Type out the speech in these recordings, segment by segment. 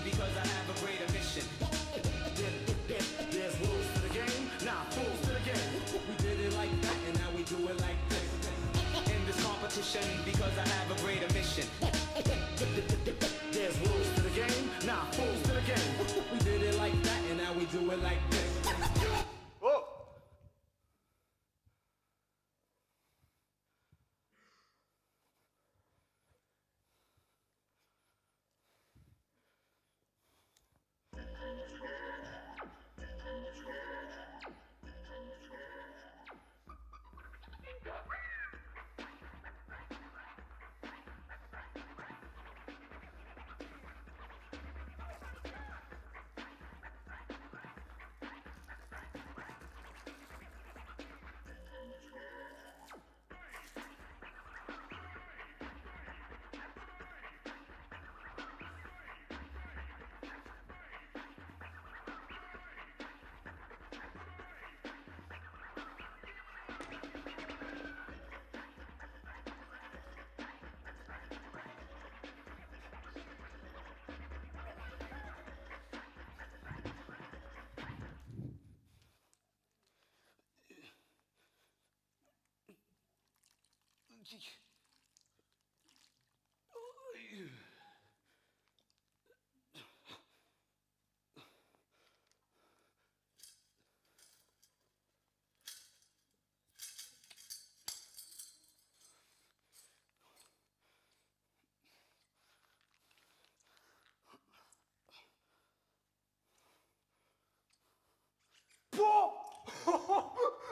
Because I have a greater mission. There's rules to the game, nah, fools to the game. We did it like that and now we do it like this. In this competition because I have a greater mission. There's rules to the game, nah, fools to the game. We did it like that and now we do it like this. Oh!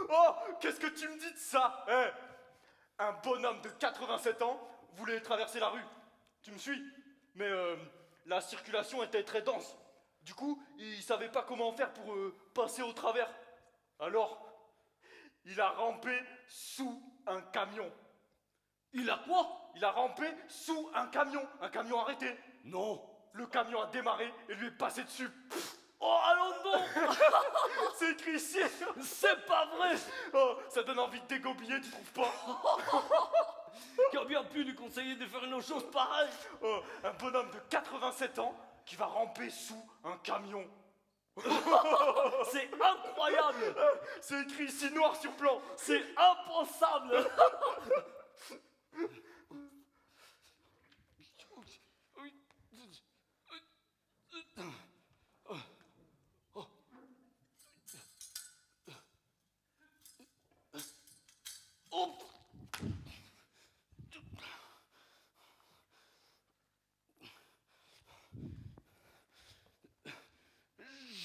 Oh, qu'est-ce que tu me dis de ça, hein? Un bonhomme de 87 ans voulait traverser la rue. Tu me suis? Mais la circulation était très dense. Du coup, il savait pas comment faire pour passer au travers. Alors, il a rampé sous un camion. Il a quoi? Il a rampé sous un camion arrêté. Non. Le camion a démarré et lui est passé dessus. Oh, allons donc. C'est écrit ici. C'est pas vrai. Oh, ça donne envie de dégobiller, tu trouves pas? Qui a bien pu lui conseiller de faire une chose pareille? Oh, un bonhomme de 87 ans qui va ramper sous un camion. C'est incroyable. C'est écrit ici noir sur blanc. C'est impensable.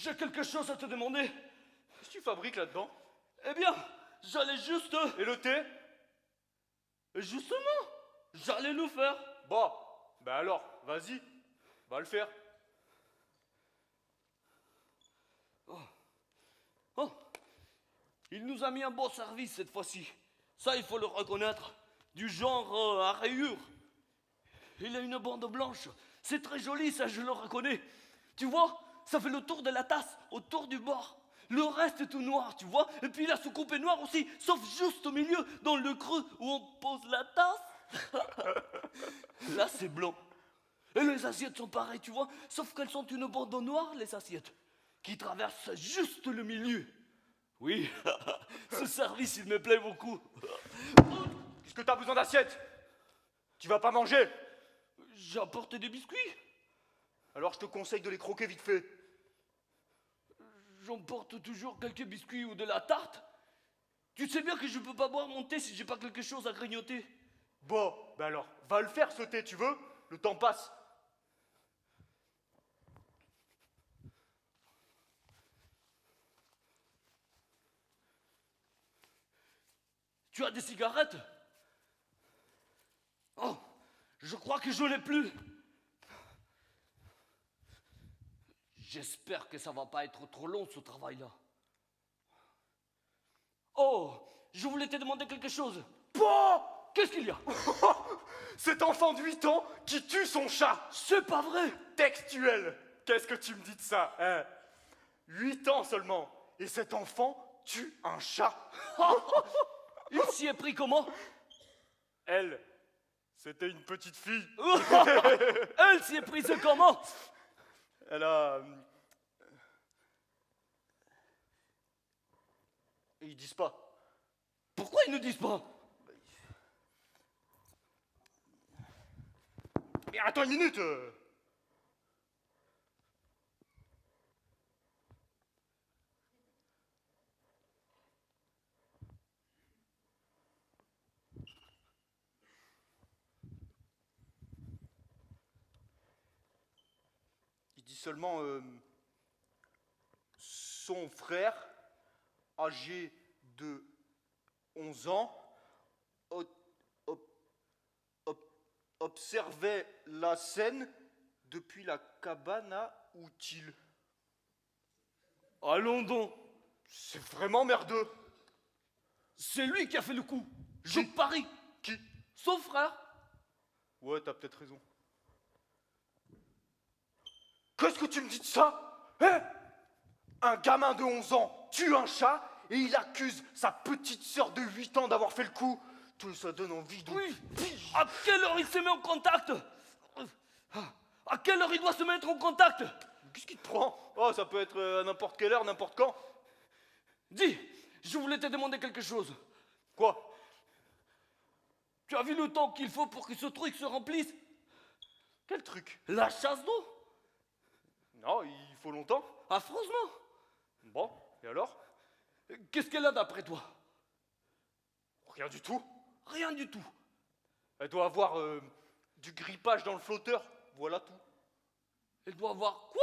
J'ai quelque chose à te demander. Qu'est-ce que tu fabriques là-dedans? Eh bien, j'allais juste... Et le thé? Justement, j'allais le faire. Bon, ben alors, vas-y, va le faire. Oh, il nous a mis un bon service cette fois-ci. Ça, il faut le reconnaître. Du genre à rayures. Il a une bande blanche. C'est très joli, ça, je le reconnais. Tu vois, ça fait le tour de la tasse, autour du bord. Le reste est tout noir, tu vois. Et puis la soucoupe est noire aussi, sauf juste au milieu, dans le creux où on pose la tasse. Là, c'est blanc. Et les assiettes sont pareilles, tu vois, sauf qu'elles sont une bande noire, les assiettes, qui traverse juste le milieu. Oui, ce service, il me plaît beaucoup. Qu'est-ce que t'as besoin d'assiettes? Tu vas pas manger? J'ai apporté des biscuits. Alors je te conseille de les croquer vite fait. J'emporte toujours quelques biscuits ou de la tarte. Tu sais bien que je peux pas boire mon thé si j'ai pas quelque chose à grignoter. Bon, ben alors, va le faire ce thé, tu veux? Le temps passe. Tu as des cigarettes? Oh, je crois que je n'ai plus. J'espère que ça va pas être trop long ce travail-là. Oh, je voulais te demander quelque chose. Bon, Qu'est-ce qu'il y a? cet enfant de 8 ans qui tue son chat. C'est pas vrai. Textuel. Qu'est-ce que tu me dis de ça, hein? 8 ans seulement. Et cet enfant tue un chat. Il s'y est pris comment? Elle, c'était une petite fille. Elle s'y est prise comment? Elle a... Ils disent pas. Pourquoi ils ne disent pas? Mais attends une minute. Il dit seulement son frère, âgé de 11 ans, observait la scène depuis la cabane à outils. Allons donc. C'est vraiment merdeux. C'est lui qui a fait le coup. Je Qui? parie. Qui? Son frère. Ouais, t'as peut-être raison. Qu'est-ce que tu me dis de ça? Hein? Un gamin de 11 ans tue un chat et il accuse sa petite sœur de 8 ans d'avoir fait le coup. Tout ça donne envie de... Oui. À quelle heure il se met en contact? À quelle heure il doit se mettre en contact? Qu'est-ce qui te prend? Oh, ça peut être à n'importe quelle heure, n'importe quand. Dis, je voulais te demander quelque chose. Quoi? Tu as vu le temps qu'il faut pour que ce truc se remplisse? Quel truc? La chasse d'eau? Non, il faut longtemps. Affreusement. Bon, et alors? Qu'est-ce qu'elle a d'après toi? Rien du tout. Rien du tout. Elle doit avoir du grippage dans le flotteur. Voilà tout. Elle doit avoir quoi?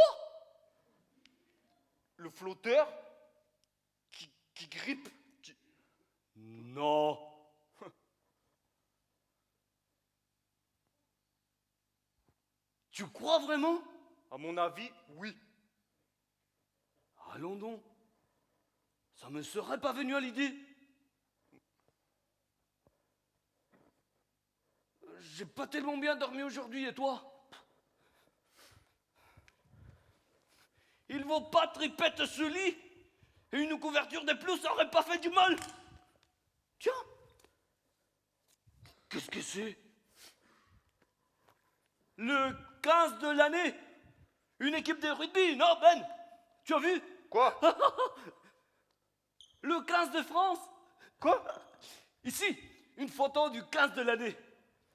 Le flotteur qui grippe. Non. Tu crois vraiment? À mon avis, oui. Allons donc. Ça me serait pas venu à l'idée. J'ai pas tellement bien dormi aujourd'hui, et toi? Il vaut pas tripette ce lit? Et une couverture de plus, ça aurait pas fait du mal? Tiens. Qu'est-ce que c'est? Le 15 de l'année. Une équipe de rugby, non Ben? Tu as vu? Quoi? Le 15 de France. Quoi? Ici, une photo du 15 de l'année.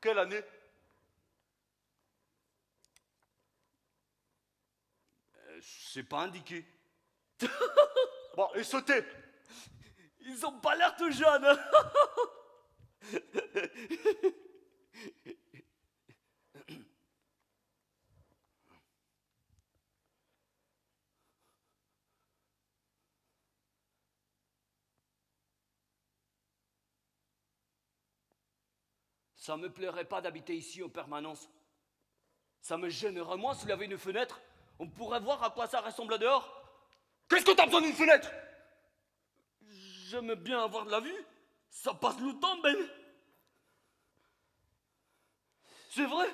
Quelle année? C'est pas indiqué. Bon, et sauter. Ils ont pas l'air tout jeunes. Hein. Ça me plairait pas d'habiter ici en permanence. Ça me gênerait moins s'il y avait une fenêtre. On pourrait voir à quoi ça ressemble dehors. Qu'est-ce que t'as besoin d'une fenêtre? J'aime bien avoir de la vue. Ça passe le temps, Ben. C'est vrai.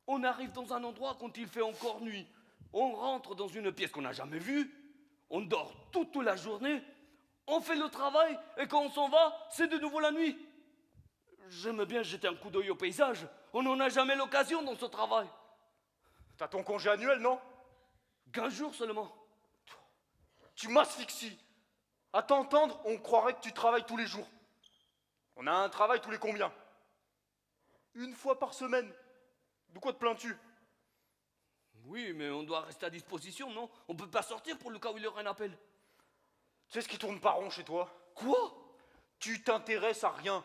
On arrive dans un endroit quand il fait encore nuit. On rentre dans une pièce qu'on n'a jamais vue. On dort toute la journée. On fait le travail et quand on s'en va, c'est de nouveau la nuit. J'aime bien jeter un coup d'œil au paysage. On n'en a jamais l'occasion dans ce travail. T'as ton congé annuel, non? 15 jours seulement. Tu m'asphyxies. À t'entendre, on croirait que tu travailles tous les jours. On a un travail tous les combien? Une fois par semaine. De quoi te plains-tu? Oui, mais on doit rester à disposition, non? On peut pas sortir pour le cas où il y aurait un appel. Tu sais ce qui tourne pas rond chez toi? Quoi? Tu t'intéresses à rien.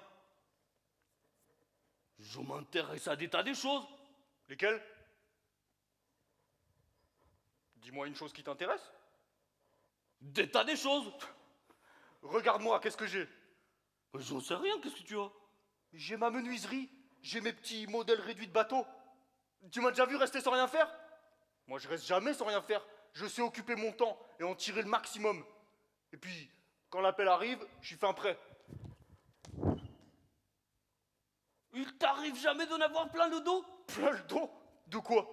Je m'intéresse à des tas de choses. Lesquelles? Dis-moi une chose qui t'intéresse. Des tas de choses. Regarde-moi, qu'est-ce que j'ai? J'en sais rien, qu'est-ce que tu as? J'ai ma menuiserie, j'ai mes petits modèles réduits de bateaux. Tu m'as déjà vu rester sans rien faire? Moi, je reste jamais sans rien faire. Je sais occuper mon temps et en tirer le maximum. Et puis, quand l'appel arrive, je suis fin prêt. Il t'arrive jamais d'en avoir plein le dos? Plein le dos? De quoi?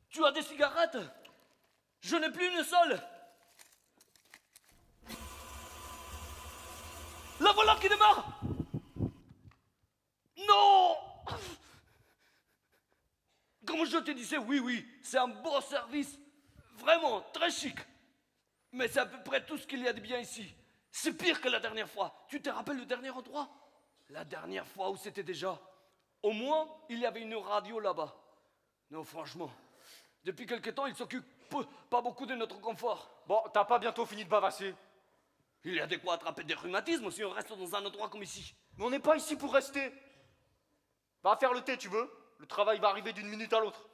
Tu as des cigarettes? Je n'ai plus une seule. La voilà qui démarre. Non. Comme je te disais, oui, c'est un beau service. Vraiment, très chic. Mais c'est à peu près tout ce qu'il y a de bien ici. C'est pire que la dernière fois. Tu te rappelles le dernier endroit? La dernière fois où c'était déjà. Au moins, il y avait une radio là-bas. Non, franchement, depuis quelque temps, il s'occupe pas beaucoup de notre confort. Bon, t'as pas bientôt fini de bavasser? Il y a de quoi attraper des rhumatismes si on reste dans un endroit comme ici. Mais on n'est pas ici pour rester. Va faire le thé, tu veux? Le travail va arriver d'une minute à l'autre.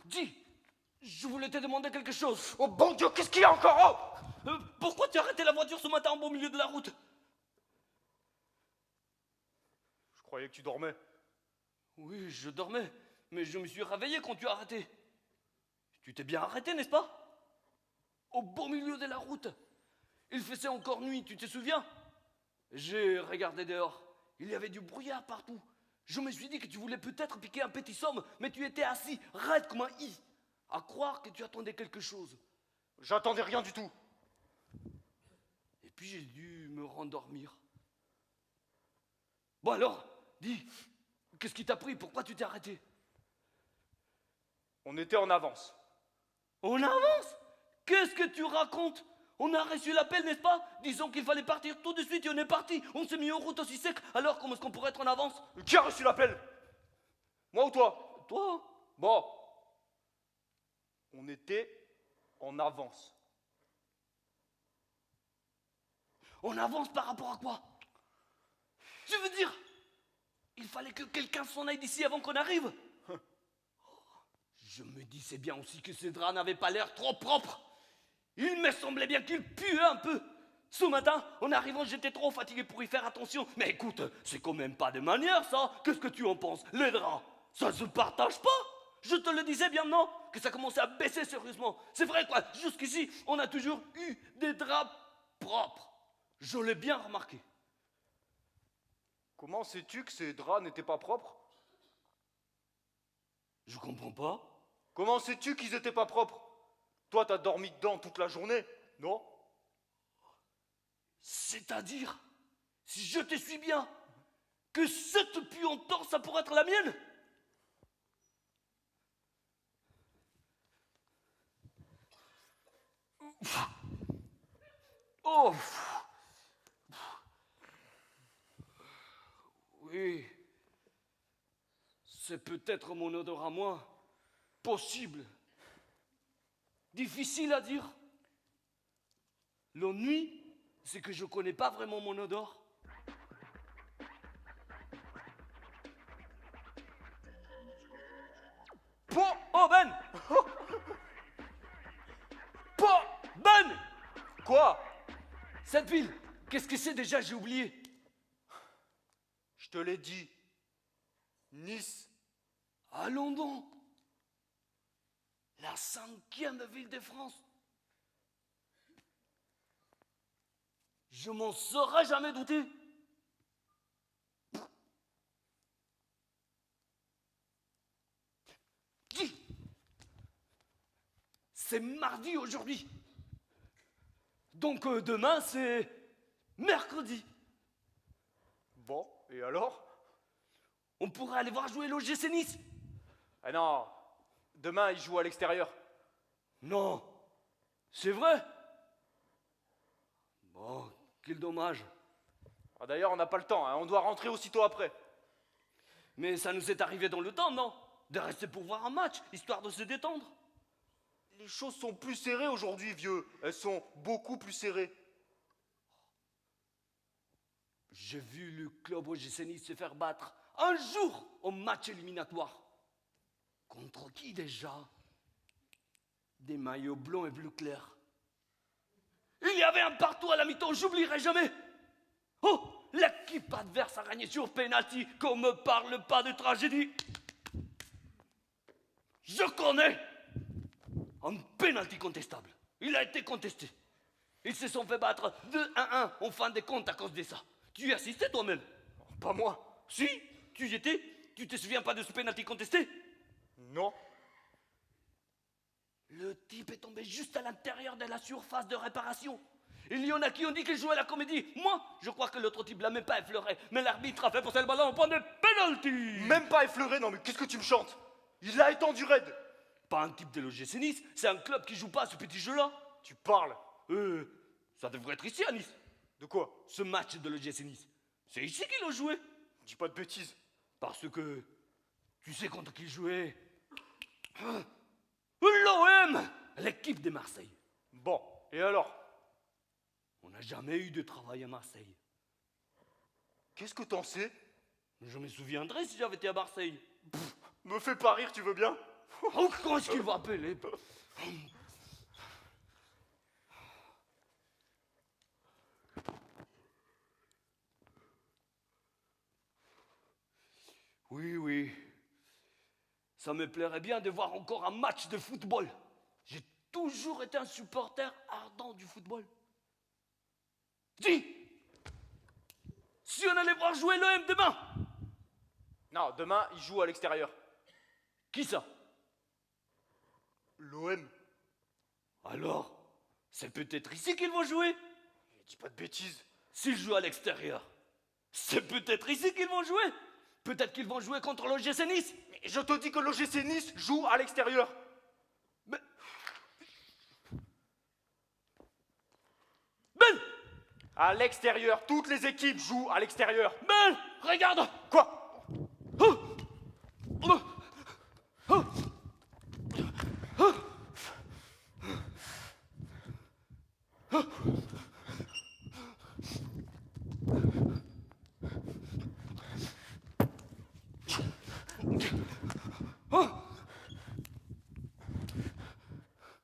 Dis, je voulais te demander quelque chose. Oh bon Dieu, qu'est-ce qu'il y a encore? Pourquoi tu as arrêté la voiture ce matin en beau milieu de la route? Je croyais que tu dormais. Oui, je dormais, mais je me suis réveillé quand tu as arrêté. Tu t'es bien arrêté, n'est-ce pas? Au beau milieu de la route. Il faisait encore nuit, tu te souviens? J'ai regardé dehors. Il y avait du brouillard partout. Je me suis dit que tu voulais peut-être piquer un petit somme, mais tu étais assis, raide comme un i. À croire que tu attendais quelque chose. J'attendais rien du tout. Et puis j'ai dû me rendormir. Bon alors, dis, qu'est-ce qui t'a pris? Pourquoi tu t'es arrêté? On était en avance. On avance? Qu'est-ce que tu racontes? On a reçu l'appel, n'est-ce pas? Disons qu'il fallait partir tout de suite et on est parti. On s'est mis en route aussi sec, alors comment est-ce qu'on pourrait être en avance? Qui a reçu l'appel? Moi ou toi? Toi? Bon. On était en avance. On avance par rapport à quoi? Je veux dire, il fallait que quelqu'un s'en aille d'ici avant qu'on arrive. Je me disais bien aussi que ces draps n'avaient pas l'air trop propres. Il me semblait bien qu'il puait un peu. Ce matin, en arrivant, j'étais trop fatigué pour y faire attention. Mais écoute, c'est quand même pas de manière, ça. Qu'est-ce que tu en penses? Les draps, ça se partage pas. Je te le disais bien, non? Que ça commençait à baisser sérieusement. C'est vrai, quoi. Jusqu'ici, on a toujours eu des draps propres. Je l'ai bien remarqué. Comment sais-tu que ces draps n'étaient pas propres? Je comprends pas. Comment sais-tu qu'ils étaient pas propres? Toi, t'as dormi dedans toute la journée, non? C'est-à-dire, si je te suis bien, que cette puanteur, ça pourrait être la mienne? Oh. Oui. C'est peut-être mon odeur à moi. Possible. Difficile à dire. L'ennui, c'est que je connais pas vraiment mon odeur. Oh Ben! Ben! Quoi? Cette ville, qu'est-ce que c'est déjà? J'ai oublié. Je te l'ai dit. Nice. Allons donc. La 5e ville de France. Je m'en serais jamais douté. Dis, c'est mardi aujourd'hui. Donc demain, c'est mercredi. Bon, et alors? On pourrait aller voir jouer l'OGC Nice. Ah non, demain, ils jouent à l'extérieur. Non, c'est vrai. Bon, quel dommage. Ah, d'ailleurs, on n'a pas le temps, hein, on doit rentrer aussitôt après. Mais ça nous est arrivé dans le temps, non? De rester pour voir un match, histoire de se détendre. Les choses sont plus serrées aujourd'hui, vieux. Elles sont beaucoup plus serrées. J'ai vu le club OGC Nice se faire battre un jour au match éliminatoire. Contre qui déjà? Des maillots blancs et bleu clair. Il y avait un partout à la mi-temps, j'oublierai jamais. Oh, l'équipe adverse a gagné sur penalty, qu'on me parle pas de tragédie. Je connais un penalty contestable. Il a été contesté. Ils se sont fait battre 2-1 en fin de compte à cause de ça. Tu y assistais toi-même? Pas moi. Si, tu y étais. Tu te souviens pas de ce penalty contesté? Non. Le type est tombé juste à l'intérieur de la surface de réparation. Il y en a qui ont dit qu'il jouait la comédie. Moi, je crois que l'autre type l'a même pas effleuré. Mais l'arbitre a fait passer le ballon au point de penalty. Même pas effleuré, non mais qu'est-ce que tu me chantes? Il l'a étendu raide. Pas un type de l'OGC Nice, c'est un club qui joue pas à ce petit jeu-là. Tu parles. Ça devrait être ici à Nice. De quoi? Ce match de l'OGC Nice, c'est ici qu'ils l'ont joué. Dis pas de bêtises. Parce que, tu sais contre qui jouait? L'OM, l'équipe de Marseille. Bon, et alors? On n'a jamais eu de travail à Marseille. Qu'est-ce que t'en sais? Je me souviendrai si j'avais été à Marseille. Me fais pas rire, tu veux bien? Oh, quand est-ce qu'il va appeler? Oui, oui. Ça me plairait bien de voir encore un match de football. J'ai toujours été un supporter ardent du football. Dis! Si on allait voir jouer l'OM demain! Non, demain, ils jouent à l'extérieur. Qui ça? L'OM. Alors, c'est peut-être ici qu'ils vont jouer? Dis pas de bêtises. S'ils jouent à l'extérieur, c'est peut-être ici qu'ils vont jouer? Peut-être qu'ils vont jouer contre l'OGC Nice? Mais je te dis que l'OGC Nice joue à l'extérieur. Ben! Ben! À l'extérieur, toutes les équipes jouent à l'extérieur. Ben! Regarde! Quoi? Oh! Oh! Oh! Oh! Oh! Oh!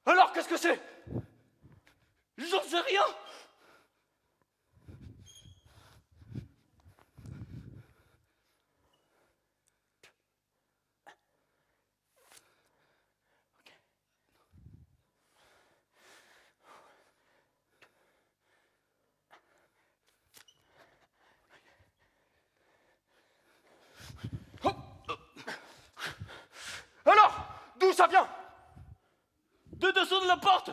Alors, qu'est-ce que c'est? J'en sais rien! Alors, d'où ça vient? De dessous de la porte!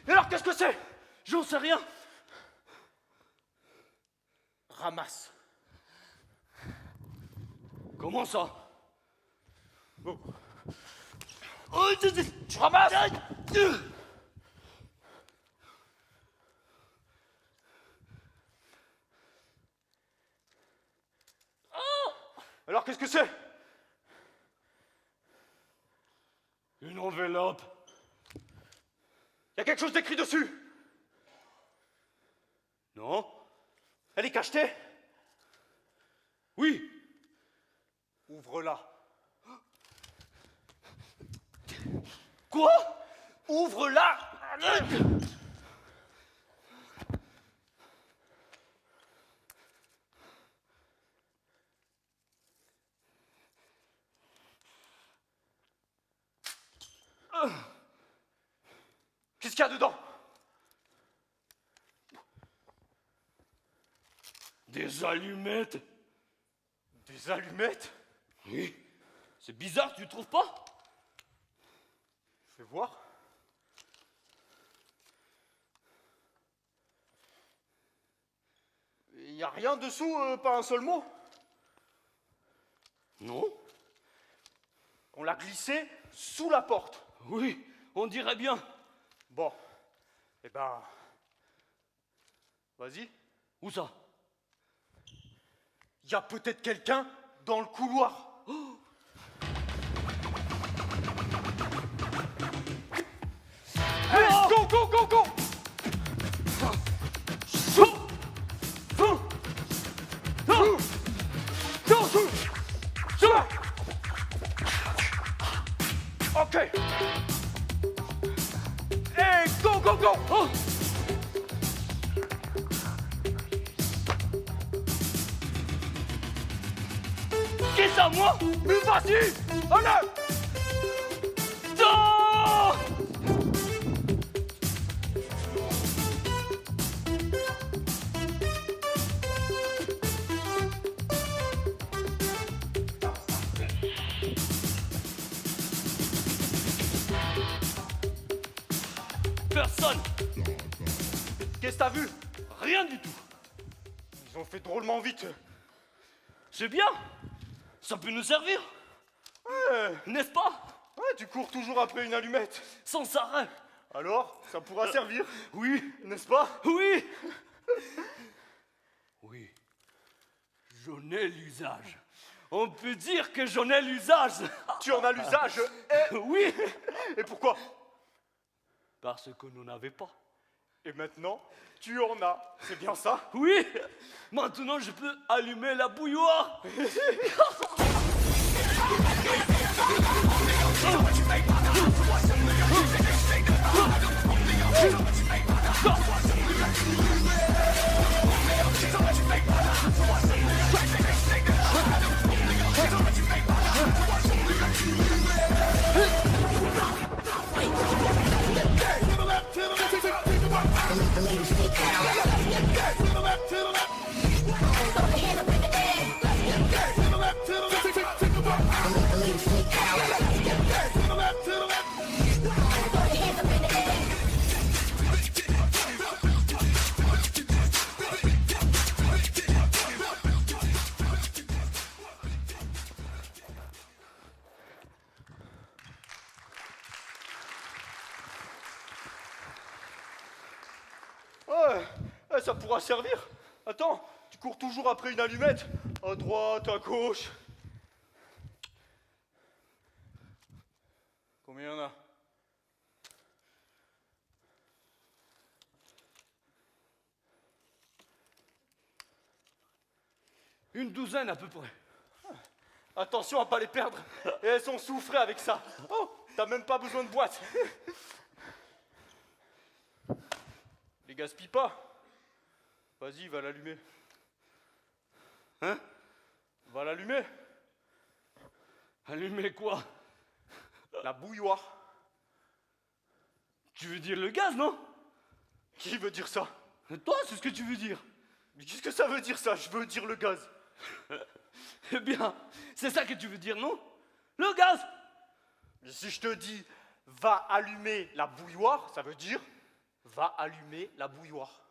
Et alors, qu'est-ce que c'est? J'en sais rien! Ramasse. Comment ça? Oh. Oh, Tu ramasses? Alors, qu'est-ce que c'est? Une enveloppe. Il y a quelque chose d'écrit dessus. Non? Elle est cachetée. Oui. Ouvre-la. Quoi? Ouvre-la. Qu'est-ce qu'il y a dedans? Des allumettes. Des allumettes? Oui. C'est bizarre, tu trouves pas? Fais voir. Il n'y a rien dessous, pas un seul mot. Non? On l'a glissé sous la porte. Oui, on dirait bien. Bon, eh ben... Vas-y. Où ça? Il y a peut-être quelqu'un dans le couloir. Allez, go, go, go, go! Ok. Hey, go, go, go! Oh! Qu'est-ce à moi? Mais vas-y! Allez! Non! Personne! Qu'est-ce que t'as vu? Rien du tout! Ils ont fait drôlement vite. C'est bien! Ça peut nous servir, Ouais, n'est-ce pas? ouais, tu cours toujours après une allumette. Sans arrêt! Alors, ça pourra servir, Oui! n'est-ce pas? Oui! Oui, j'en ai l'usage. On peut dire que j'en ai l'usage. Tu en as l'usage, Oui, et pourquoi? parce qu'on n'en avait pas. Et maintenant, tu en as, c'est bien ça? Oui, maintenant je peux allumer la bouilloire. Ouais, ça pourra servir. Attends, tu cours toujours après une allumette. À droite, à gauche. Combien il y en a? Une douzaine à peu près. Attention à pas les perdre. Et elles sont soufrées avec ça. Oh, t'as même pas besoin de boîte. Les gaspille pas. Vas-y, va l'allumer. Hein? Va l'allumer. Allumer quoi? La bouilloire. Tu veux dire le gaz, non? Qui veut dire ça? Toi, c'est ce que tu veux dire. Mais qu'est-ce que ça veut dire ça? Je veux dire le gaz. Eh bien, c'est ça que tu veux dire, non? Le gaz! Mais si je te dis va allumer la bouilloire, ça veut dire va allumer la bouilloire.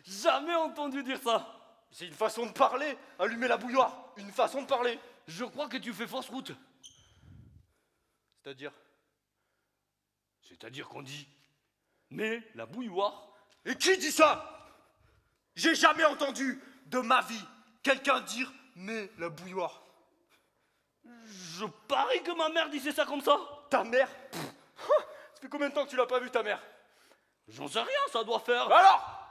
Jamais entendu dire ça. C'est une façon de parler. Allumer la bouilloire. Une façon de parler. Je crois que tu fais fausse route. C'est-à-dire? C'est-à-dire qu'on dit mais la bouilloire. Et qui dit ça? J'ai jamais entendu de ma vie quelqu'un dire mais la bouilloire. Je parie que ma mère disait ça comme ça. Ta mère? Ça fait combien de temps que tu l'as pas vu ta mère? J'en sais rien, ça doit faire. Alors?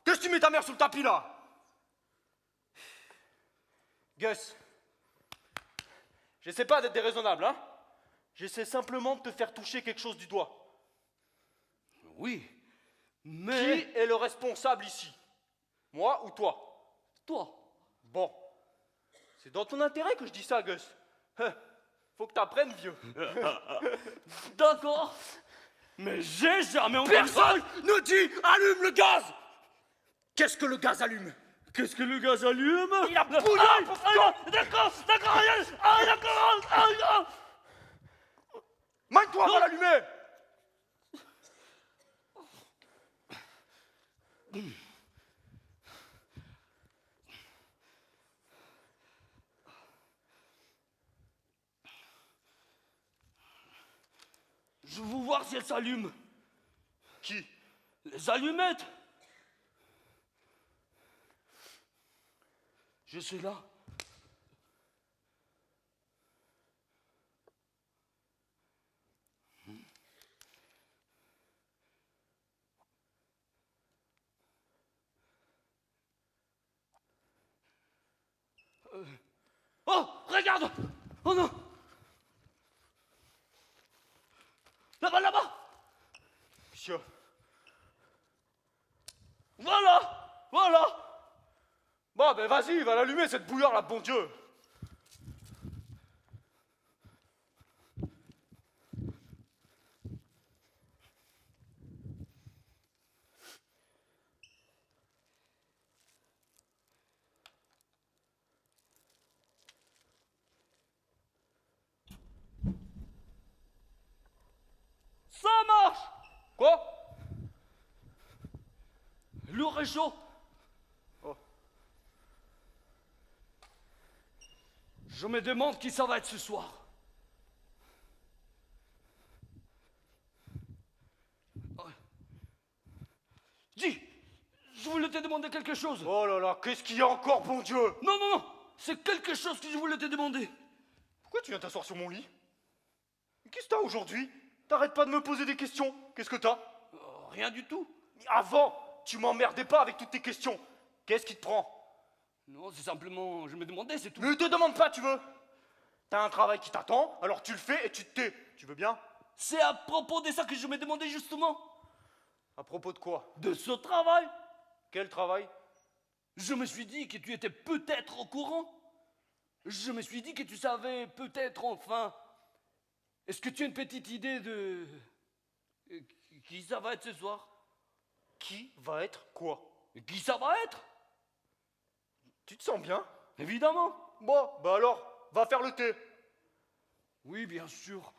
Qu'est-ce que tu mets ta mère sous le tapis là? Gus, j'essaie pas d'être déraisonnable, hein? J'essaie simplement de te faire toucher quelque chose du doigt. Oui, Qui mais est le responsable ici? Moi ou toi? toi. Bon. C'est dans ton intérêt que je dis ça, Gus. Faut que t'apprennes, vieux. D'accord. Mais j'ai jamais entendu Personne ne dit allume le gaz. Qu'est-ce que le gaz allume? Qu'est-ce que le gaz allume? Il a bouillé, Ah, pauvre d'accord, rien. Ah, d'accord. Mine-toi, va l'allumer. Je veux voir si elle s'allume. Qui? Les allumettes. Je suis là. Oh, regarde! Oh non! Là-bas! Monsieur. Voilà! Bon, ben vas-y, va l'allumer cette bouillarde là, bon Dieu. Ça marche! Quoi? Le réchaud. Oh. Je me demande qui ça va être ce soir. Dis, je voulais te demander quelque chose. Oh là là, qu'est-ce qu'il y a encore, bon Dieu? Non, c'est quelque chose que je voulais te demander. Pourquoi tu viens t'asseoir sur mon lit? Qu'est-ce que t'as aujourd'hui? T'arrêtes pas de me poser des questions. Qu'est-ce que t'as? Rien du tout. Avant, tu m'emmerdais pas avec toutes tes questions. Qu'est-ce qui te prend? Non, c'est simplement, je me demandais, c'est tout. Ne te demande pas, tu veux? T'as un travail qui t'attend, alors tu le fais et tu te tais. Tu veux bien? C'est à propos de ça que je me demandais justement. À propos de quoi? De ce travail. Quel travail? Je me suis dit que tu étais peut-être au courant. Je me suis dit que tu savais peut-être enfin. Est-ce que tu as une petite idée de... qui ça va être ce soir? Qui va être quoi? Qui ça va être? Tu te sens bien? Évidemment. Bon, bah alors, va faire le thé. Oui, bien sûr.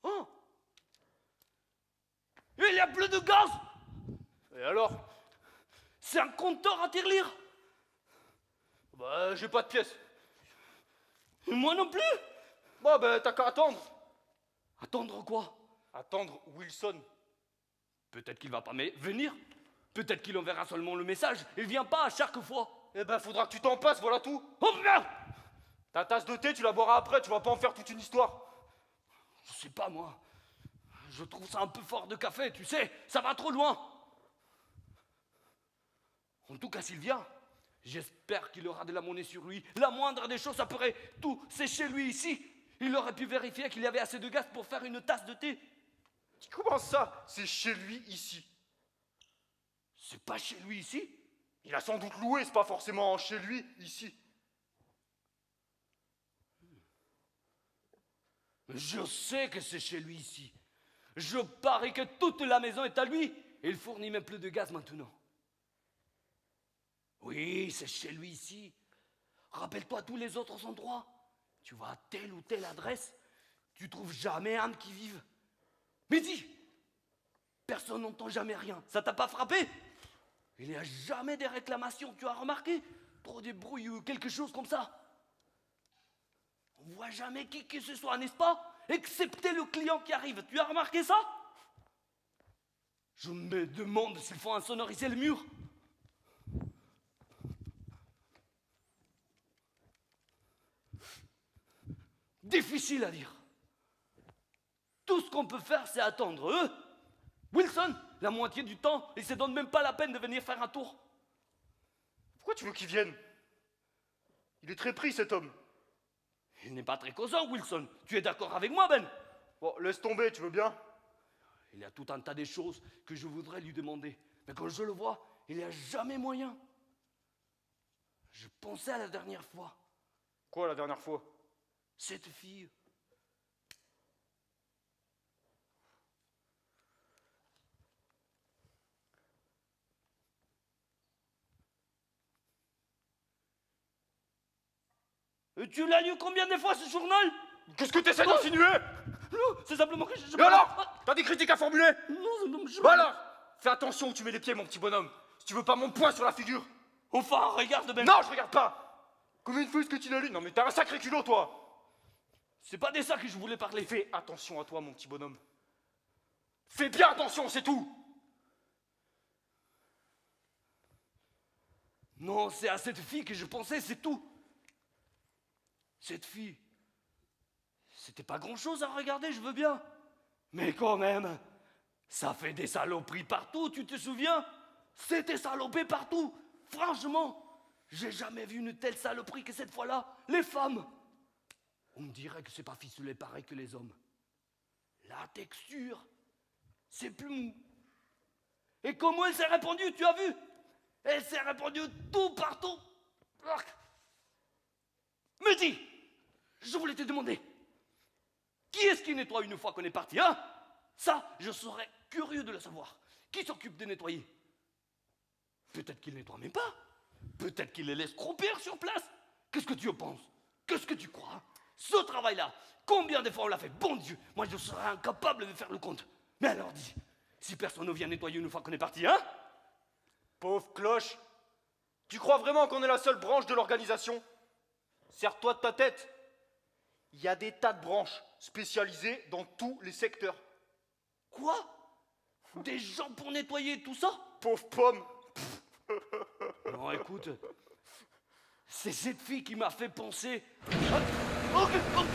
Oh! Il y a plus de gaz! Et alors? C'est un compteur à tirelire! Bah, j'ai pas de pièces. Moi non plus! Bon, bah, t'as qu'à attendre. Attendre quoi? Attendre Wilson. Peut-être qu'il va pas venir. Peut-être qu'il enverra seulement le message. Il vient pas à chaque fois. Eh ben, faudra que tu t'en passes, voilà tout. Oh merde! Ta tasse de thé, tu la boiras après, tu vas pas en faire toute une histoire. Je sais pas moi. Je trouve ça un peu fort de café, tu sais. Ça va trop loin. En tout cas, s'il vient, j'espère qu'il aura de la monnaie sur lui. La moindre des choses, ça pourrait tout sécher lui ici. Il aurait pu vérifier qu'il y avait assez de gaz pour faire une tasse de thé. Comment ça? C'est chez lui, ici. C'est pas chez lui ici? Il a sans doute loué, c'est pas forcément chez lui, ici. Je sais que c'est chez lui ici. Je parie que toute la maison est à lui. Il fournit même plus de gaz maintenant. Oui, c'est chez lui ici. Rappelle-toi tous les autres endroits. Tu vas à telle ou telle adresse, tu trouves jamais âme qui vive. Mais dis, personne n'entend jamais rien. Ça t'a pas frappé? Il n'y a jamais des réclamations, tu as remarqué? Trop de bruit ou quelque chose comme ça. On voit jamais qui que ce soit, n'est-ce pas? Excepté le client qui arrive. Tu as remarqué ça? Je me demande s'il faut insonoriser le mur. Difficile à dire. Tout ce qu'on peut faire, c'est attendre. Eux, Wilson, la moitié du temps, il se donne même pas la peine de venir faire un tour. Pourquoi tu veux qu'il vienne? Il est très pris, cet homme. Il n'est pas très causant, Wilson. Tu es d'accord avec moi, Ben? Bon, laisse tomber, tu veux bien? Il y a tout un tas de choses que je voudrais lui demander. Mais quand je le vois, il n'y a jamais moyen. Je pensais à la dernière fois. Quoi, la dernière fois? Cette fille. Et tu l'as lu combien de fois ce journal? Qu'est-ce que t'essaies d'insinuer? Non, c'est simplement que je... Et alors? T'as des critiques à formuler? Non, je... Bah alors, fais attention où tu mets les pieds, mon petit bonhomme. Si tu veux pas mon poing sur la figure. Enfin, regarde Ben. Non, je regarde pas. Combien de fois est-ce que tu l'as lu? Non mais t'as un sacré culot, toi. C'est pas de ça que je voulais parler. Fais attention à toi, mon petit bonhomme. Fais bien attention, c'est tout. Non, c'est à cette fille que je pensais, c'est tout. Cette fille, c'était pas grand-chose à regarder, je veux bien. Mais quand même, ça fait des saloperies partout, tu te souviens? C'était salopé partout. Franchement, j'ai jamais vu une telle saloperie que cette fois-là. Les femmes. On me dirait que c'est pas ficelé pareil que les hommes. La texture, c'est plus mou. Et comment elle s'est répandue, tu as vu? Elle s'est répandue tout partout. Me dis, je voulais te demander, qui est-ce qui nettoie une fois qu'on est parti, hein? Ça, je serais curieux de le savoir. Qui s'occupe de nettoyer? Peut-être qu'il nettoie même pas. Peut-être qu'il les laisse croupir sur place. Qu'est-ce que tu en penses? Qu'est-ce que tu crois? Ce travail-là, combien de fois on l'a fait? Bon Dieu, moi je serais incapable de faire le compte. Mais alors dis, si personne ne vient nettoyer une fois qu'on est parti, hein? Pauvre cloche. Tu crois vraiment qu'on est la seule branche de l'organisation? Serre-toi de ta tête. Il y a des tas de branches spécialisées dans tous les secteurs. Quoi? Des gens pour nettoyer tout ça? Pauvre pomme. Non, écoute, c'est cette fille qui m'a fait penser... Ah, ok, ok.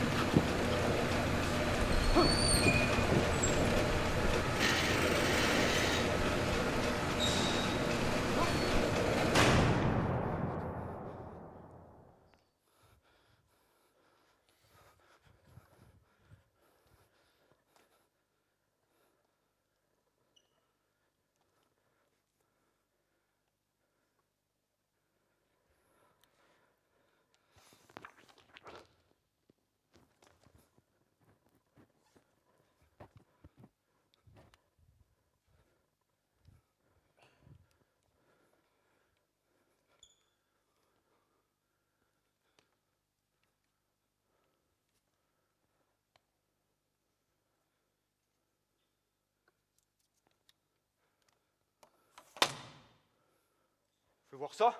Fais voir ça.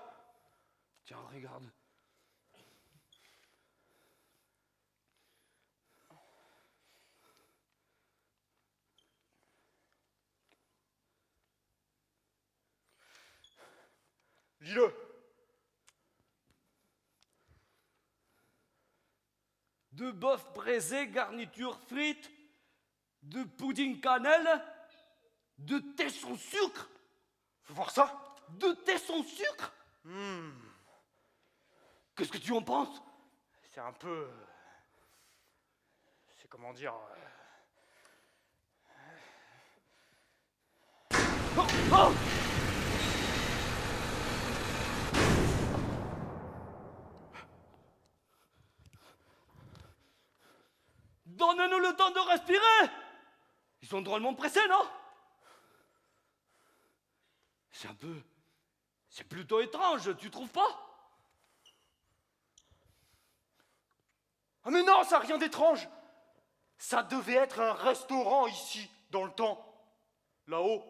Tiens, regarde. Lis-le. De bœuf braisé, garniture frites, de pudding cannelle, de thé sans sucre. Fais voir ça. De thé sans sucre. Qu'est-ce que tu en penses? C'est un peu... C'est comment dire... Oh, oh. Donne-nous le temps de respirer. Ils sont drôlement pressés, non? C'est un peu... C'est plutôt étrange, tu trouves pas? Ah mais non, ça n'a rien d'étrange. Ça devait être un restaurant ici, dans le temps. Là-haut.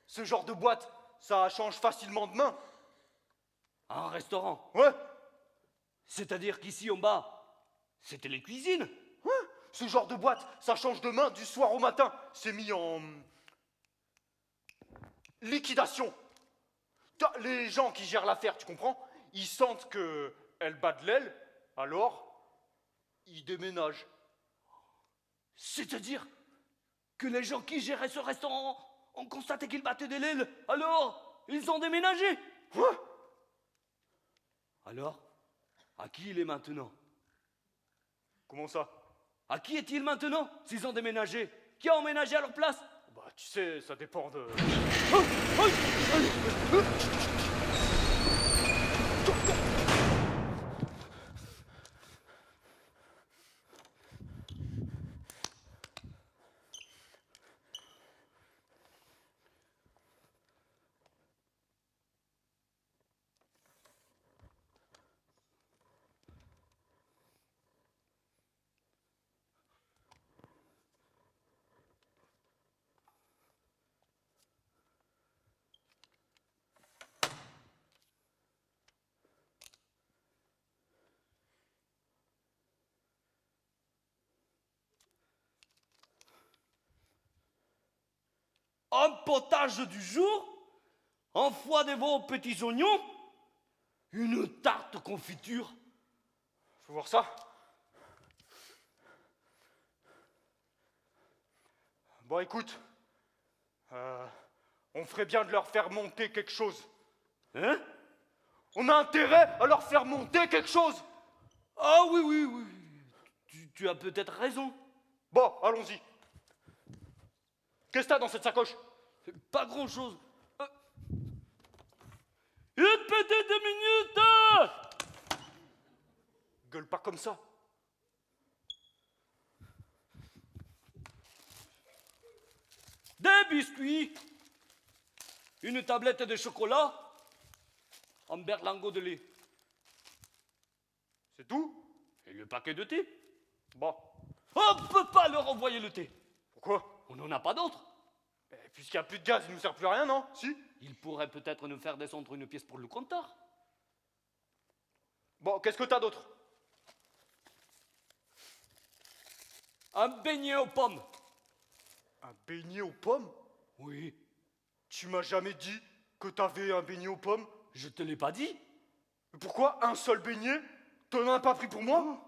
Ce genre de boîte, ça change facilement de main. Un restaurant. Ouais. C'est-à-dire qu'ici en bas, c'était les cuisines. Ouais. Ce genre de boîte, ça change de main du soir au matin. C'est mis en... liquidation. Les gens qui gèrent l'affaire, tu comprends? Ils sentent qu'elle bat de l'aile, alors ils déménagent. C'est-à-dire que les gens qui géraient ce restaurant ont constaté qu'ils battaient de l'aile, alors ils ont déménagé. Ouais. Alors, à qui il est maintenant? Comment ça? À qui est-il maintenant s'ils ont déménagé? Qui a emménagé à leur place? Bah tu sais, ça dépend de... Un potage du jour, un foie de veau aux petits oignons, une tarte confiture. Faut voir ça. Bon, écoute, on ferait bien de leur faire monter quelque chose. Hein? On a intérêt à leur faire monter quelque chose. Ah oui, oui, oui. Tu as peut-être raison. Bon, allons-y. Qu'est-ce que t'as dans cette sacoche? Pas grand-chose. Une petite minute! Gueule pas comme ça. Des biscuits, une tablette de chocolat, un berlingot de lait. C'est tout? Et le paquet de thé. Bon. On ne peut pas leur envoyer le thé. Pourquoi? On n'en a pas d'autre. Puisqu'il n'y a plus de gaz, il ne nous sert plus à rien, non? Si? Il pourrait peut-être nous faire descendre une pièce pour le compteur. Bon, qu'est-ce que t'as d'autre? Un beignet aux pommes. Un beignet aux pommes? Oui, Tu m'as jamais dit que t'avais un beignet aux pommes? je te l'ai pas dit. Mais pourquoi un seul beignet? T'en as pas pris pour moi?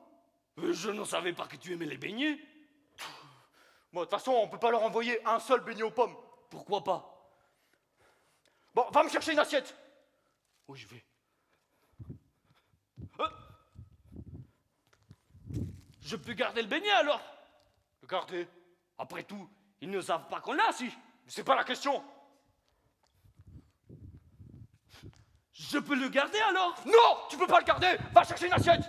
Je ne savais pas que tu aimais les beignets. Bon, de toute façon, on peut pas leur envoyer un seul beignet aux pommes. Pourquoi pas? Bon, va me chercher une assiette. Oui, je vais. Je peux garder le beignet alors? Regardez. Après tout, ils ne savent pas qu'on l'a, si. C'est pas la question. Je peux le garder alors? Non, tu peux pas le garder. Va chercher une assiette.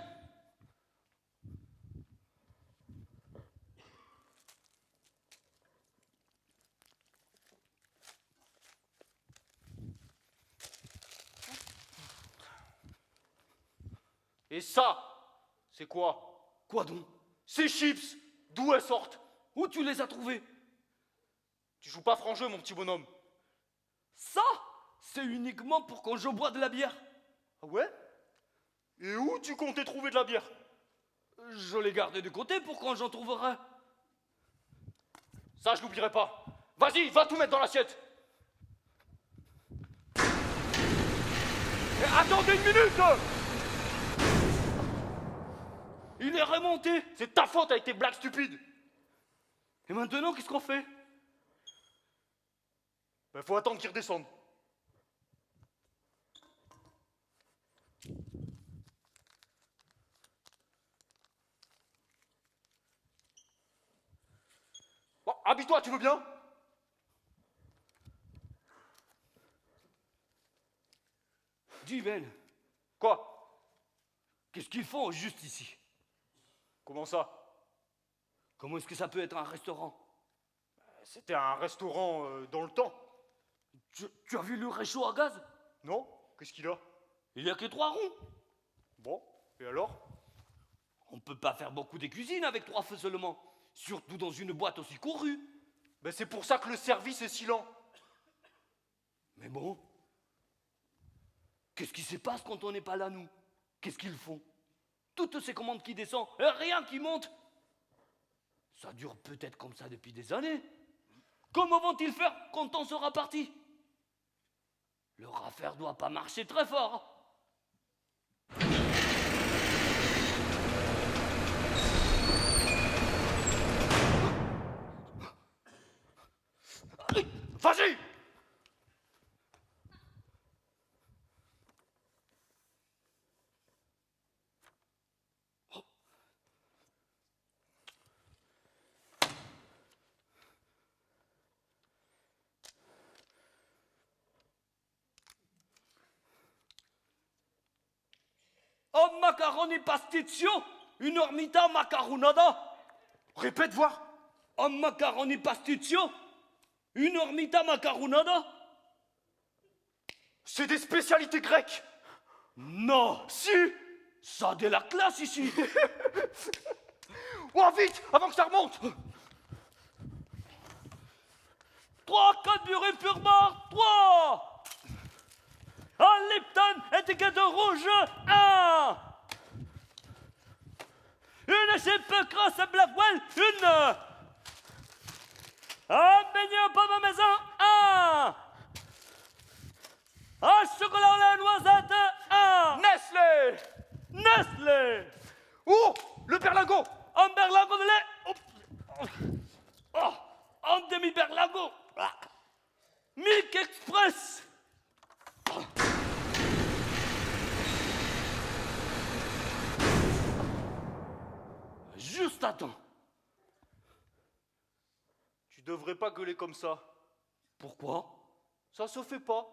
Et ça, c'est quoi? Quoi donc? Ces chips, d'où elles sortent? Où tu les as trouvés? Tu joues pas franc jeu, mon petit bonhomme. Ça, c'est uniquement pour quand je bois de la bière. Ah ouais? Et où tu comptais trouver de la bière? Je les gardais de côté pour quand j'en trouverai. Ça, je l'oublierai pas. Vas-y, va tout mettre dans l'assiette. Et attendez une minute! Il est remonté. C'est ta faute avec tes blagues stupides. Et maintenant, qu'est-ce qu'on fait? Ben, faut attendre qu'il redescende. Bon, habille-toi, tu veux bien? Dis, Ben, Quoi? qu'est-ce qu'ils font juste ici? Comment ça? Comment est-ce que ça peut être un restaurant? C'était un restaurant dans le temps. Tu as vu le réchaud à gaz? Non? Qu'est-ce qu'il a? Il n'y a que 3 ronds. Bon, et alors? On peut pas faire beaucoup de cuisine avec 3 feux seulement. Surtout dans une boîte aussi courue. Ben, c'est pour ça que le service est si lent. Mais bon, qu'est-ce qui se passe quand on n'est pas là, nous? Qu'est-ce qu'ils font? Toutes ces commandes qui descendent et rien qui monte. Ça dure peut-être comme ça depuis des années. Comment vont-ils faire quand on sera parti? Leur affaire doit pas marcher très fort. Vas-y! un macaroni pasticcio, une ormita macaronada. Répète, voir. Un macaroni pasticcio, une ormita macaronada. C'est des spécialités grecques. Non, Si. ça a de la classe ici. Oh, vite, avant que ça remonte. 3 cadburés pur bar, 3. Un Lipton, étiquette rouge, 1. Une chip cross Blackwell, 1. Un beignet aux pommes à maison, 1. Un chocolat au lait noisette, 1. Nestlé. Nestlé. Oh, le berlingot. Un berlingot de lait. Oh, un demi-berlingot. Milk Express. Juste à temps. Tu devrais pas gueuler comme ça. Pourquoi? Ça se fait pas.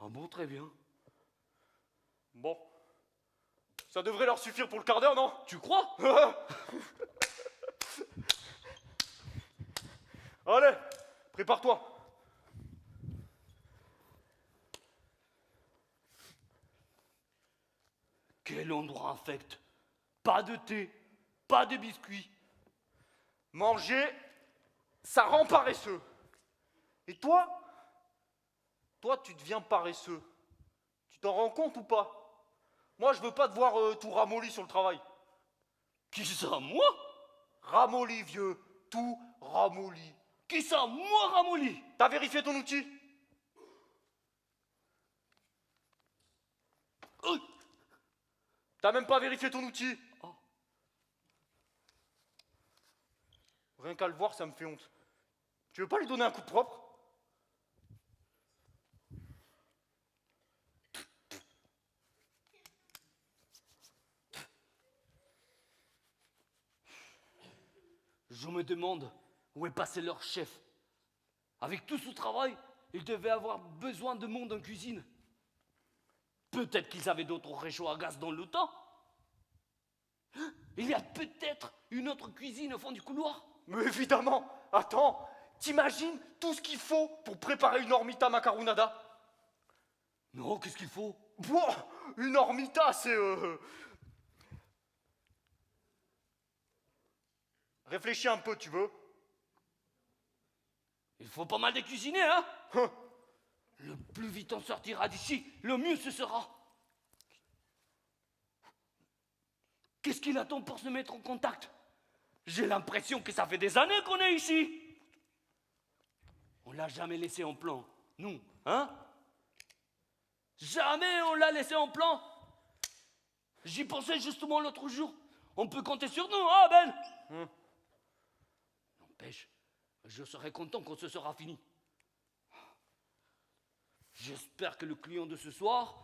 Ah bon, très bien. Bon. Ça devrait leur suffire pour le quart d'heure, non? Tu crois? Allez, prépare-toi. Quel endroit infect. Pas de thé, pas de biscuits. Manger, ça rend paresseux. Et toi, tu deviens paresseux. Tu t'en rends compte ou pas? Moi, je veux pas te voir tout ramolli sur le travail. Qui ça, moi? Ramolli, vieux. Tout ramolli. Qui ça, moi, Ramolli? T'as vérifié ton outil? T'as même pas vérifié ton outil? Oh. Rien qu'à le voir, ça me fait honte. Tu veux pas lui donner un coup de propre? Je me demande où est passé leur chef. Avec tout ce travail, ils devaient avoir besoin de monde en cuisine. Peut-être qu'ils avaient d'autres réchauds à gaz dans le temps. Il y a peut-être une autre cuisine au fond du couloir. Mais évidemment. Attends, t'imagines tout ce qu'il faut pour préparer une ormita macaronada? Non, qu'est-ce qu'il faut? Wow, une ormita, c'est... Réfléchis un peu, tu veux? Il faut pas mal de cuisiner, hein? Le plus vite on sortira d'ici, le mieux ce sera. Qu'est-ce qu'il attend pour se mettre en contact? J'ai l'impression que ça fait des années qu'on est ici. On l'a jamais laissé en plan, nous, hein? Jamais on l'a laissé en plan. J'y pensais justement l'autre jour. On peut compter sur nous, hein, Ben? N'empêche, je serai content quand ce sera fini. J'espère que le client de ce soir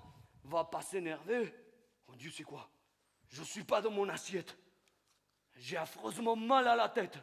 va pas s'énerver. Oh Dieu sait quoi. Je suis pas dans mon assiette. J'ai affreusement mal à la tête.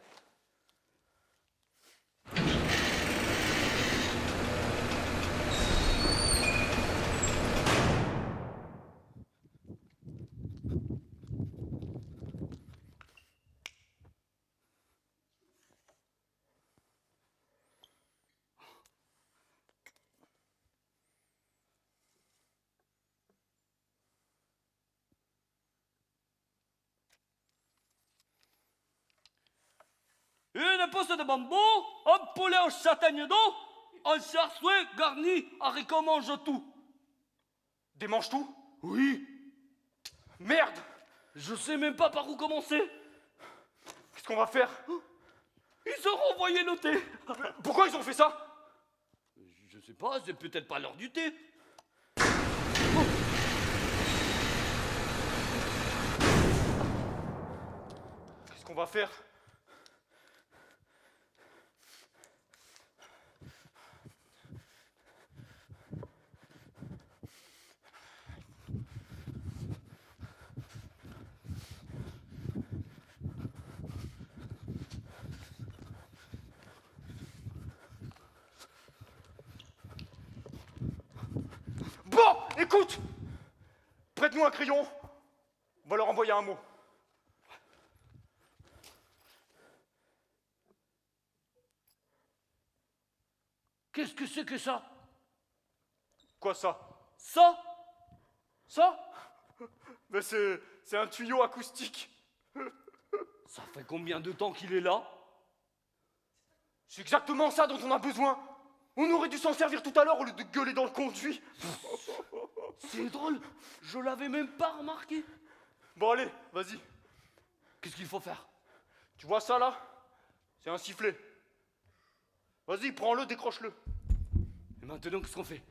Une poste de bambou, un poulet aux châtaignes d'eau, un charsuet garni, haricots mange tout. Démange tout? Oui, Merde! je sais même pas par où commencer. Qu'est-ce qu'on va faire? Ils ont renvoyé le thé. Pourquoi ils ont fait ça? Je sais pas, c'est peut-être pas l'heure du thé. Qu'est-ce qu'on va faire? Bon, écoute! Prête-nous un crayon, On va leur envoyer un mot. Qu'est-ce que c'est que ça? Quoi ça? Ça? Ça? Mais c'est un tuyau acoustique. Ça fait combien de temps qu'il est là? C'est exactement ça dont on a besoin. On aurait dû s'en servir tout à l'heure au lieu de gueuler dans le conduit. C'est drôle, je l'avais même pas remarqué. Bon allez, vas-y. Qu'est-ce qu'il faut faire? Tu vois ça là? C'est un sifflet. Vas-y, prends-le, décroche-le. Et maintenant, qu'est-ce qu'on fait?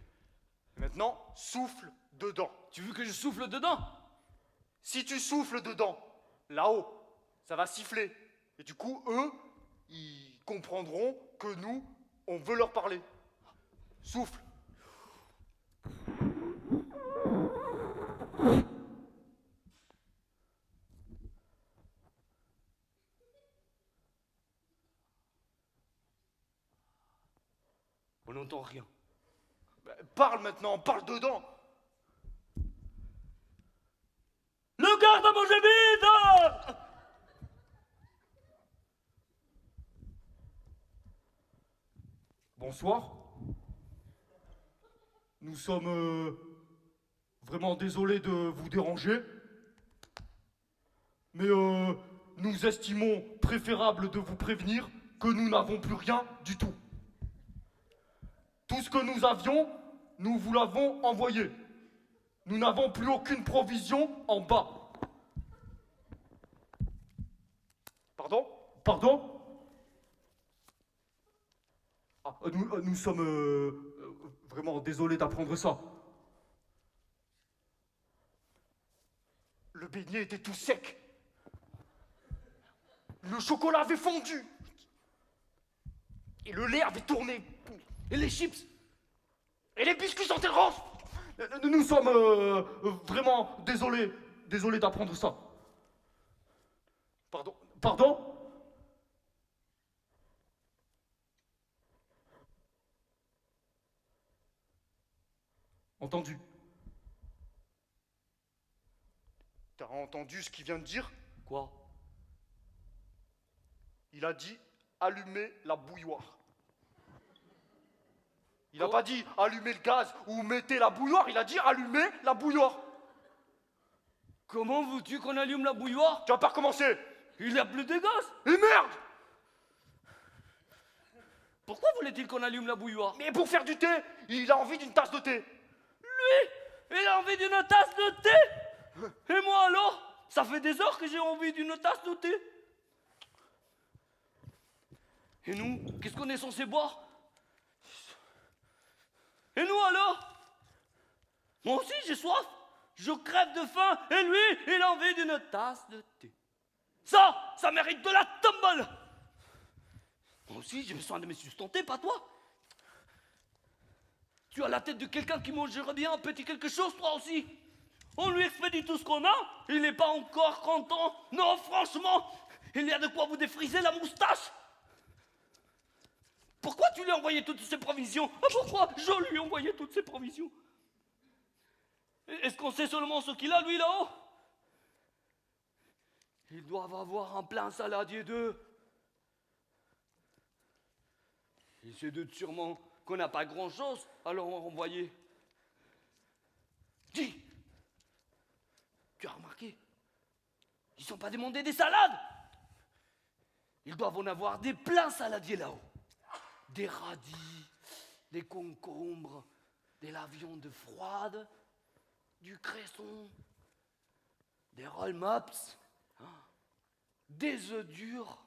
Et maintenant, souffle dedans. Tu veux que je souffle dedans? Si tu souffles dedans, là-haut, ça va siffler. Et du coup, eux, ils comprendront que nous, on veut leur parler. Souffle. On n'entend rien. Bah, parle maintenant, parle dedans. Le garde à manger vide! Bonsoir. Nous sommes vraiment désolés de vous déranger. Mais nous estimons préférable de vous prévenir que nous n'avons plus rien du tout. Tout ce que nous avions, nous vous l'avons envoyé. Nous n'avons plus aucune provision en bas. Pardon? Pardon? Nous sommes vraiment désolés d'apprendre ça. Le beignet était tout sec. Le chocolat avait fondu. Et le lait avait tourné. Et les chips? Et les biscuits sentaient le rose. Nous sommes vraiment désolés d'apprendre ça. Pardon? Pardon? Entendu. T'as entendu ce qu'il vient de dire? Quoi? Il a dit allumer la bouilloire. Il n'a pas dit allumer le gaz ou mettez la bouilloire, il a dit allumer la bouilloire. Comment veux-tu qu'on allume la bouilloire? Tu vas pas recommencer. Il n'y a plus de gaz. Et merde! Pourquoi voulait-il qu'on allume la bouilloire? Mais pour faire du thé, il a envie d'une tasse de thé. Lui, il a envie d'une tasse de thé. Et moi alors? Ça fait des heures que j'ai envie d'une tasse de thé. Et nous, qu'est-ce qu'on est censé boire? Et nous alors? Moi aussi j'ai soif. Je crève de faim. Et lui, il a envie d'une tasse de thé. Ça mérite de la tombole. Moi aussi j'ai besoin de me sustenter, pas toi. Tu as la tête de quelqu'un qui mangerait bien un petit quelque chose, toi aussi. On lui expédie tout ce qu'on a, il n'est pas encore content. Non, franchement, il y a de quoi vous défriser la moustache. Pourquoi tu lui as envoyé toutes ces provisions? Pourquoi je lui ai envoyé toutes ces provisions? Est-ce qu'on sait seulement ce qu'il a, lui, là-haut? Ils doivent avoir un plein saladier d'œufs. Ils se doutent sûrement qu'on n'a pas grand-chose, alors on envoyé. Dis, tu as remarqué? Ils ne sont pas demandés des salades. Ils doivent en avoir des pleins saladiers là-haut. Des radis, des concombres, de la viande froide, du cresson, des roll-mops, des œufs durs.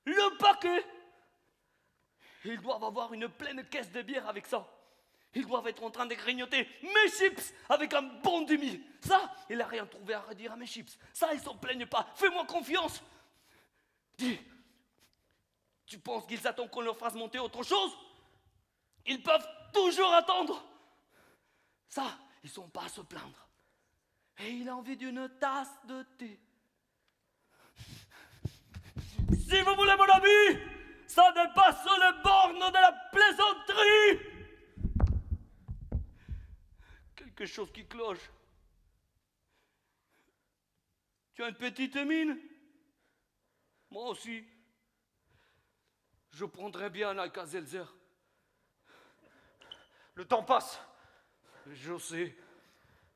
Le paquet! Ils doivent avoir une pleine caisse de bière avec ça. Ils doivent être en train de grignoter mes chips avec un bon demi. Ça, il n'a rien trouvé à redire à mes chips. Ça, ils s'en plaignent pas. Fais-moi confiance. Dis, tu penses qu'ils attendent qu'on leur fasse monter autre chose? Ils peuvent toujours attendre. Ça, ils sont pas à se plaindre. Et il a envie d'une tasse de thé. Si vous voulez mon avis, ça dépasse les bornes de la plaisanterie. Quelque chose qui cloche. Tu as une petite mine? Moi aussi. Je prendrais bien un Alka-Seltzer. Le temps passe. Je sais.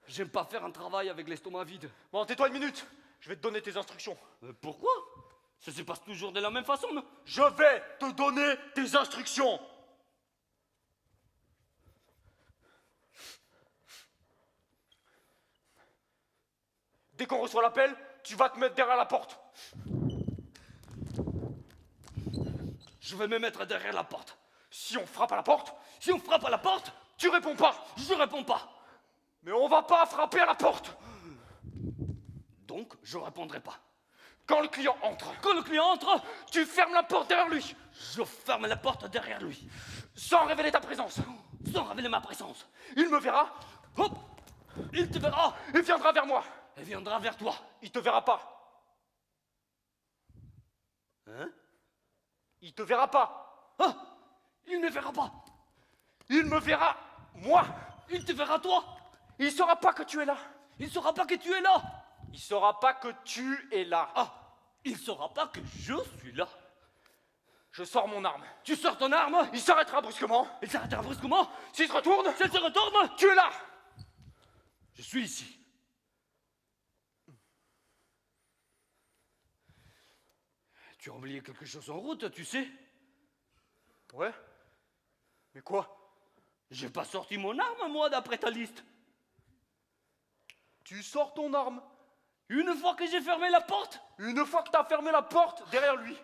J'aime pas faire un travail avec l'estomac vide. Bon, tais-toi une minute. Je vais te donner tes instructions. Pourquoi? Ça se passe toujours de la même façon, non? Je vais te donner tes instructions. Dès qu'on reçoit l'appel, tu vas te mettre derrière la porte. Je vais me mettre derrière la porte. Si on frappe à la porte, Si on frappe à la porte, tu réponds pas. je réponds pas. Mais on va pas frapper à la porte. Donc, je répondrai pas. Quand le client entre, Quand le client entre, tu fermes la porte derrière lui, je ferme la porte derrière lui, sans révéler ta présence. sans révéler ma présence. Il me verra, Hop! Il te verra il viendra vers moi. et viendra vers toi. Il te verra pas. Hein? Il te verra pas. Ah! Il ne verra pas. Il me verra, moi. Il te verra toi. Il saura pas que tu es là. Il saura pas que tu es là. Il saura pas que tu es là. Ah! Il saura pas que je suis là. Je sors mon arme. Tu sors ton arme. Il s'arrêtera brusquement. Il s'arrêtera brusquement. S'il se retourne, S'il se retourne. tu es là. Je suis ici. Tu as oublié quelque chose en route, tu sais? Ouais. Mais quoi? J'ai pas sorti mon arme, moi, d'après ta liste. Tu sors ton arme. Une fois que j'ai fermé la porte. Une fois que t'as fermé la porte derrière lui.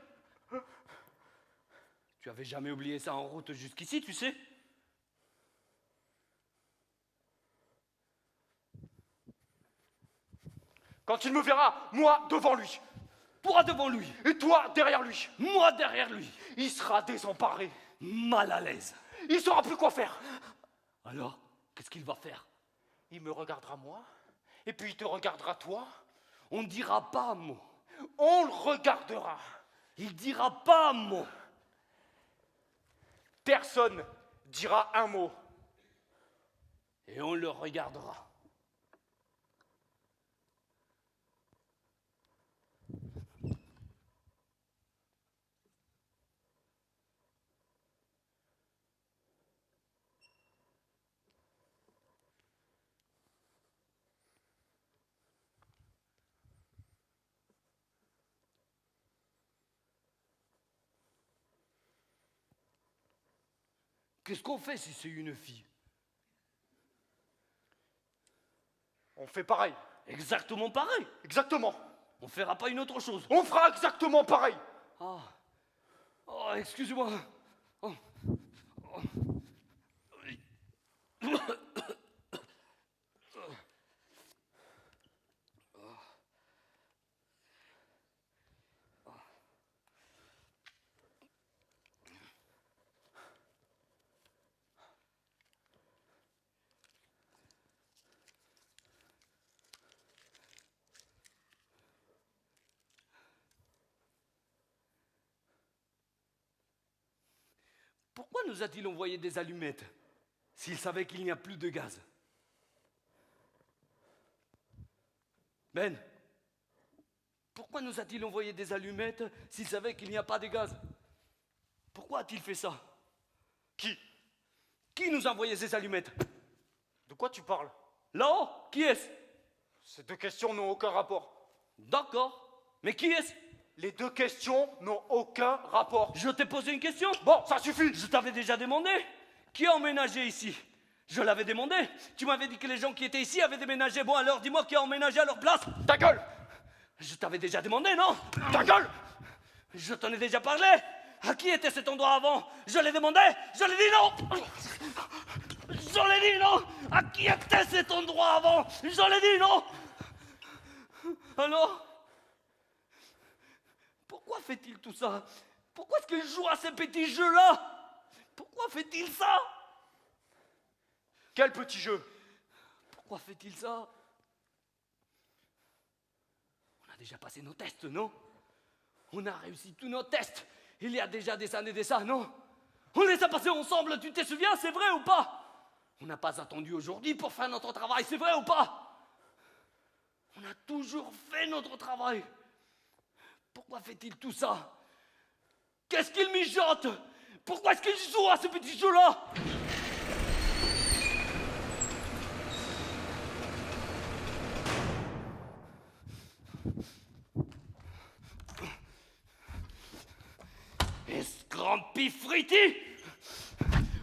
Tu avais jamais oublié ça en route jusqu'ici, tu sais? Quand il me verra, moi devant lui. Toi devant lui. Et toi derrière lui. Moi derrière lui. Il sera désemparé. Mal à l'aise. Il saura plus quoi faire. Alors, qu'est-ce qu'il va faire? Il me regardera moi. Et puis il te regardera toi. On ne dira pas un mot. On le regardera. Il dira pas un mot. Personne dira un mot. Et on le regardera. Qu'est-ce qu'on fait si c'est une fille? On fait pareil. Exactement pareil. Exactement. On fera pas une autre chose. On fera exactement pareil. Ah. Oh, excusez-moi. Oh. Oh. Pourquoi nous a-t-il envoyé des allumettes s'il savait qu'il n'y a plus de gaz? Ben, pourquoi nous a-t-il envoyé des allumettes s'il savait qu'il n'y a pas de gaz? Pourquoi a-t-il fait ça? Qui? Qui nous a envoyé ces allumettes? De quoi tu parles? Là-haut? Qui est-ce? Ces deux questions n'ont aucun rapport. D'accord. Mais qui est-ce? Les deux questions n'ont aucun rapport. Je t'ai posé une question. Bon, ça suffit. Je t'avais déjà demandé. Qui a emménagé ici? Je l'avais demandé. Tu m'avais dit que les gens qui étaient ici avaient déménagé. Bon, alors dis-moi qui a emménagé à leur place. Ta gueule. Je t'avais déjà demandé, non? Ta gueule. Je t'en ai déjà parlé. À qui était cet endroit avant? Je l'ai demandé. Je l'ai dit non. Je l'ai dit non. À qui était cet endroit avant? Je l'ai dit non. Alors? Pourquoi fait-il tout ça? Pourquoi est-ce qu'il joue à ces petits jeux-là? Pourquoi fait-il ça? Quel petit jeu? Pourquoi fait-il ça? On a déjà passé nos tests, non? On a réussi tous nos tests. Il y a déjà des années de ça, non? On les a passés ensemble, tu te souviens, c'est vrai ou pas? On n'a pas attendu aujourd'hui pour faire notre travail, c'est vrai ou pas? On On a toujours fait notre travail. Pourquoi fait-il tout ça? Qu'est-ce qu'il mijote? Pourquoi est-ce qu'il joue à ce petit jeu-là? Escrampi friti!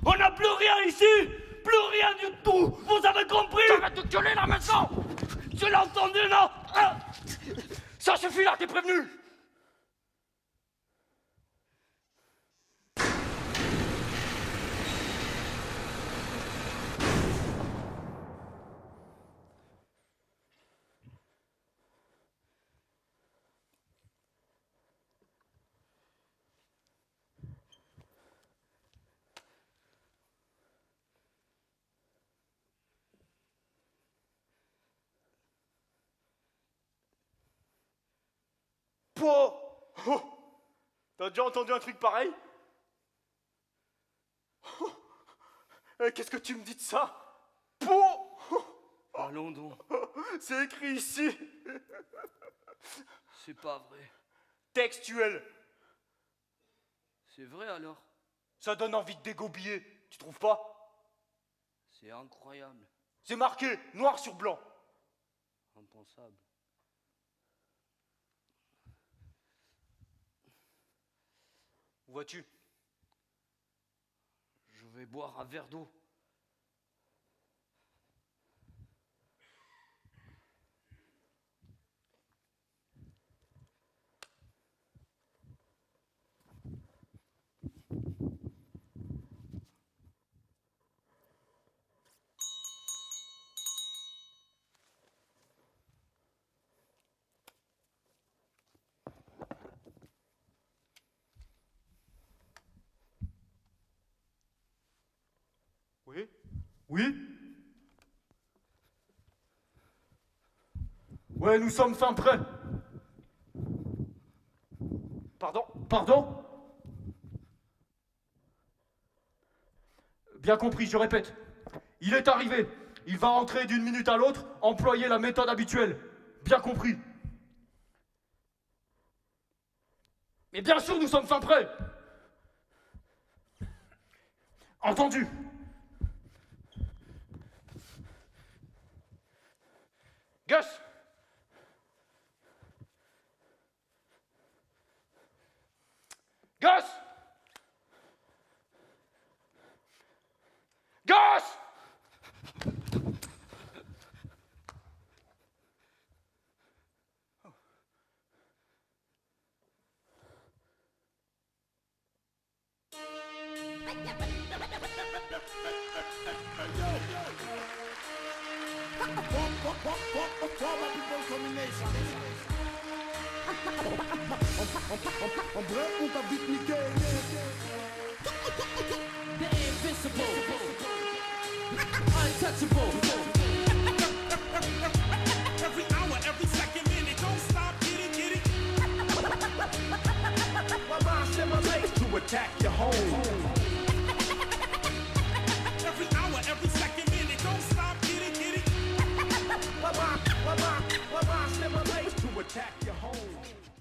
On n'a plus rien ici! Plus rien du tout! Vous avez compris? Ça va te gueuler la maison! Tu l'as entendu, non? Ah! Ça suffit là, t'es prévenu! Oh, t'as déjà entendu un truc pareil? Qu'est-ce que tu me dis de ça? Allons donc. C'est écrit ici. C'est pas vrai. Textuel. C'est vrai alors? Ça donne envie de dégobiller, tu trouves pas? C'est incroyable. C'est marqué, noir sur blanc. Impensable. Où vas-tu? Je vais boire un verre d'eau. Oui? Oui? Ouais, nous sommes fin prêts. Pardon? Pardon? Bien compris, je répète. Il est arrivé. Il va entrer d'une minute à l'autre, employer la méthode habituelle. Bien compris. Mais bien sûr, nous sommes fin prêts. Entendu. Gus! Gus! Gus! En bref, on t'a vite niqué. They're invincible, untouchable. Every hour, every second, minute, don't stop, get it. My mind stimulates to attack your home.